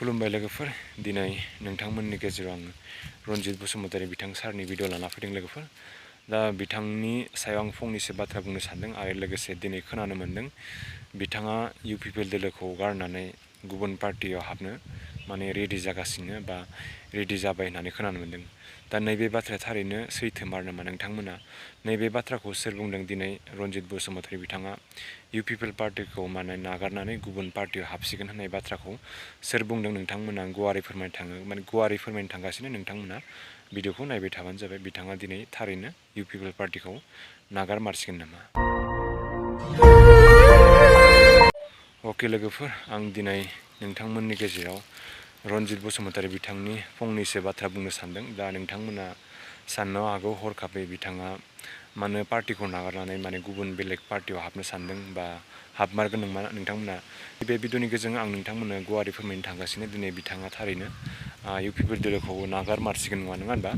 खुलुमबाय लोगोफोर दिनै नोंथांमोननि गेजेराव आं रनजित बसुमतारी बिथां सारनि भिडिअ लाना फैदों लोगोफोर दा बिथांनि सायाव आं फंनैसो बाथ्रा बुंनो सानदों आरो लोगोसे दिनै खोनानो मोनदों बिथाङा इउपिपिएल दोलोखौ गारनानै गुबुन पार्टियाव हाबनो माने रेडि जागासिनो बा रेडि जाबाय होननानै खोनानो मोनदों दा नैबे बाथ्राया थारैनो सैथोमार नामा नोंथांमोना नैबे बाथ्राखौ सोर बुंदों दिनै रनजित बसुमतारी बिथाङा इउपिपिएल पार्टिखौ माने नागारनानै गुबुन पार्टियाव हाबसिगोन होननाय बाथ्राखौ सोर बुंदों नोंथांमोना गुवारै फोरमायनो थांगासिनो नोंथांमोना भिडिअखौ नायबाय थाबानो जाबाय बिथाङा दिनै थारैनो इउपिपिएल पार्टिखौ नागारमारसिगोन नामा अके लोगोफोर आं दिनै नोंथांमोननि गेजेराव रनजित बसुमतारी बिथांनि फंनैसो बाथ्रा बुंनो सानदों दा नोंथांमोना साननो हागौ हरखाबै बिथाङा मानो पार्टिखौ नागारनानै माने गुबुन बेलेग पार्टियाव हाबनो सानदों बा हाबमारगोन नामा नोंथांमोना बे भिडिअनि गेजेरजों आं नोंथांमोननो गुवारै फोरमायनो थांगासिनो दिनै बिथाङा थारैनो इउपिपिएल दोलोखौ नागारमारसिगोन नङा होनबा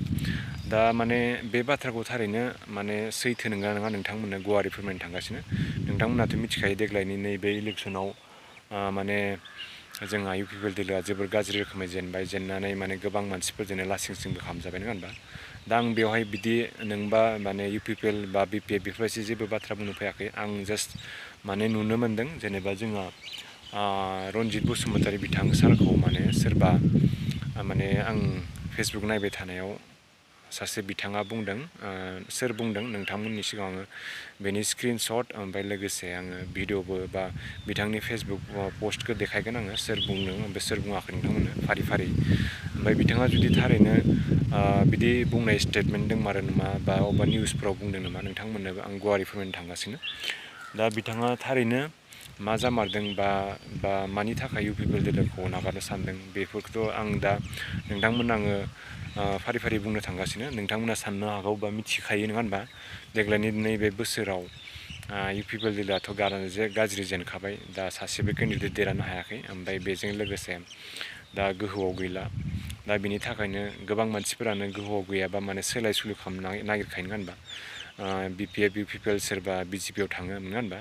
दा माने बे बाथ्राखौ थारैनो माने सैथो नङा नोंथांमोननो गुवारै फोरमायनो थांगासिनो नोंथांमोनाथ' मिथिखायो देग्लायनि नैबे इलेक्सनाव माने जोंहा इउपिपिएल दोलोआ जोबोर गाज्रि रोखोमै जेननानै माने गोबां मानसिफोरजोंनो लासिं सिंबो खालामजाबाय नङा होनबा दा आं बेवहाय बिदि नोंबा माने इउपिपिएल बा बिपिएफ बेफोरबायदि जेबो बाथ्रा बुंनो फैयाखै आं जास्ट माने नुनो मोनदों जेनेबा जोंहा रनजित बसुमतारी बिथां सारखौ माने सोरबा माने आं फेसबुक नायबाय थानायाव सासे बिथाङा बुंदों सोर बुंदों नोंथांमोननि सिगाङाव आङो बेनि स्क्रिनशट ओमफ्राय लोगोसे आङो भिडिअबो बा बिथांनि फेसबुक पस्टखौ देखायगोन आङो सोर बुंदों ओमफ्राय सोर बुङाखै नोंथांमोननो फारि फारि ओमफ्राय बिथाङा जुदि थारैनो बिदि बुंनाय स्टेटमेन्ट दंमारो नामा बा अबेबा निउसफ्राव बुंदों नामा नोंथांमोननोबो आं गुवारै फोरमायनो थांगासिनो दा बिथाङा थारैनो मा जामारदों बा मानि थाखाय इउपिपिएल दोलोखौ नागारनो सानदों बेफोरखौथ' आं दा नोंथांमोननो आङो फारि फारि बुंनो थांगासिनो नोंथांमोना साननो हागौ बा मिथिखायो नङा होनबा देग्लायनि नैबे बोसोराव इउपिपिएल दोलोआथ' गाज्रि जेनखाबाय दा सासेबो केन्डिडेट देरहानो हायाखै ओमफ्राय बेजों लोगोसे दा गोहोआव गैला दा बिनि थाखायनो गोबां मानसिफोरानो गोहोआव गैयाबा माने सोलाय सोलु खालामनो नागिरखायो नङा होनबा बिपिएफ इउपिपिएल सोरबा बिजेपियाव थाङो नङा होनबा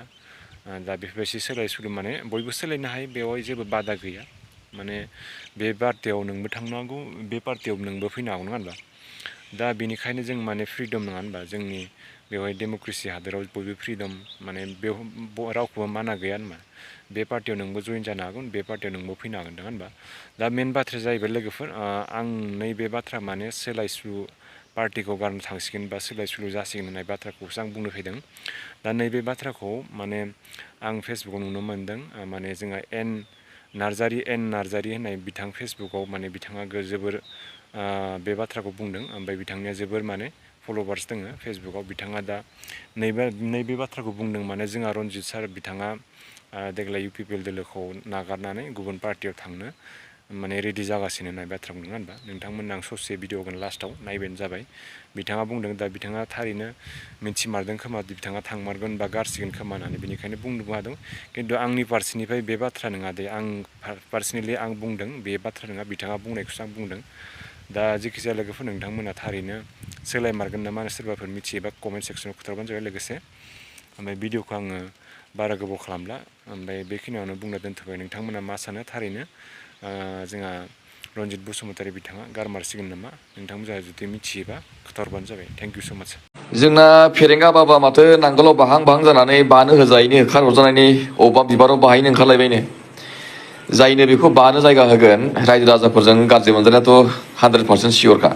दा बेफोरबायदि सोलाय सोलु माने बयबो सोलायनो हायो बेवहाय जेबो बादा गैया माने बे पार्टियाव नोंबो थांनो हागौ बे पार्टियाव नोंबो फैनो हागौ नङा होनबा दा बेनिखायनो जों माने फ्रिदम नङा होनबा जोंनि बेवहाय डेम'क्रेसि हादोराव बयबो फ्रिदम माने बेयाव रावखौबो माना गैया होनबा बे पार्टियाव नोंबो जइन जानो हागोन बे पार्टियाव नोंबो फैनो हागोन नङा होनबा दा मेन बाथ्राया जाहैबाय लोगोफोर आं नैबे बाथ्रा माने सोलायस्लु पार्टिखौ गारनो थांसिगोन बा सोलाय सोलु जासिगोन होननाय बाथ्राखौसो आं बुंनो फैदों दा नैबे बाथ्राखौ माने आं फेसबुकाव नुनो मोनदों माने जोंहा एन नार्जारि होननाय बिथां फेसबुकाव माने बिथाङा जोबोर बे बाथ्राखौ बुंदों ओमफ्राय बिथांनिया जोबोर माने फल'वार्स दङ फेसबुकाव बिथाङा दा नैबे बाथ्राखौ बुंदों माने जोंहा रनजित सार बिथाङा देग्लाय इउपिपिएल दोलोखौ नागारनानै गुबुन पार्टियाव थांनो माने रेडि जागासिनो होननाय बाथ्रा बुंदों होनबा नोंथांमोननो आं ससे भिडिअ होगोन लास्टआव नायबानो जाबाय बिथाङा बुंदों दा बिथाङा थारैनो मिथिमारदों खोमा बिथाङा थांमारगोन बा गारसिगोन खोमा होननानै बेनिखायनो बुंनोबो हादों खिन्थु आंनि फारसेनिफ्राय बे बाथ्रा नङा दे आं पार्सनेलि आं बुंदों बे बाथ्रा नङा बिथाङा बुंनायखौसो आं बुंदों दा जेखिजाया लोगोफोर नोंथांमोना थारैनो सोलायमारगोन नामा सोरबाफोर मिथियोबा कमेन्ट सेक्सनाव खोन्थाबानो जाबाय लोगोसे ओमफ्राय भिडिअखौ आङो बारा गोबाव खालामला ओमफ्राय बेखिनियावनो बुंना दोनथ'बाय नोंथांमोना मा सानो थारैनो जोंहा रनजित बसुमतारी बिथाङा गारमारसिगोन नामा नोंथांमोनहा जुदि मिथियोबा खोन्थाहरबानो जाबाय थेंक इउ स' माच जोंना फेरेंगा बाबा माथो नांगोलाव बाहां बाहां जानानै बानो होजायैनो होखारहरजानायनि अबेबा बिबाराव बाहायनो ओंखारलायबायनो जायनो बेखौ बानो जायगा होगोन रायजो राजाफोरजों गाज्रि मोनजानायाथ' 100% सियरखा